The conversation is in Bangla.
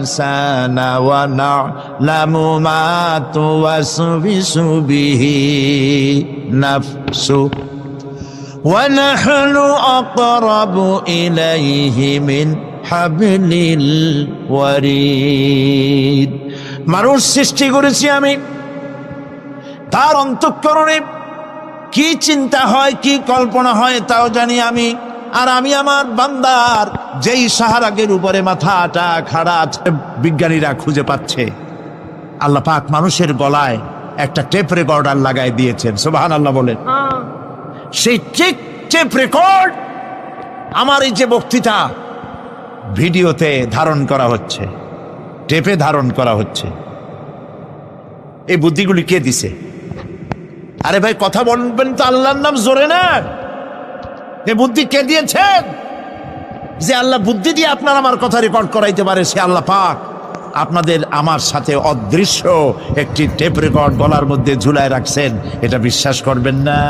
الإنسان ونعلم ما توسوس به نفسه ونحن أقرب إليه من حبل الوريد। মানুষ সৃষ্টি করেছি আমি, তার অন্তঃকরণে কি চিন্তা হয় কি কল্পনা হয় তাও জানি আমি। আর আমি আমার বান্দার যেই সাহারাগের উপরে মাথাটা খাড়া আছে বিজ্ঞানীরা খুঁজে পাচ্ছে, আল্লাহ পাক মানুষের গলায় একটা টেপ রেকর্ডার লাগাই দিয়েছেন। সুবহানাল্লাহ বলেন। সেই টেপ রেকর্ড আমার এই যে বক্তৃতা ভিডিওতে ধারণ করা হচ্ছে, টেপে ধারণ করা হচ্ছে। এই বুদ্ধিগুলি কে দিছে? আরে ভাই কথা বলবেন তো আল্লাহর নাম জোরে না। এই বুদ্ধি কে দিয়েছেন? যে আল্লাহ বুদ্ধি দিয়ে আপনার আমার কথা রেকর্ড করাইতে পারে, সে আল্লাহ পাক আপনাদের আমার সাথে অদৃশ্য একটি টেপ রেকর্ড গলার মধ্যে ঝুলায় রাখছেন। এটা বিশ্বাস করবেন না?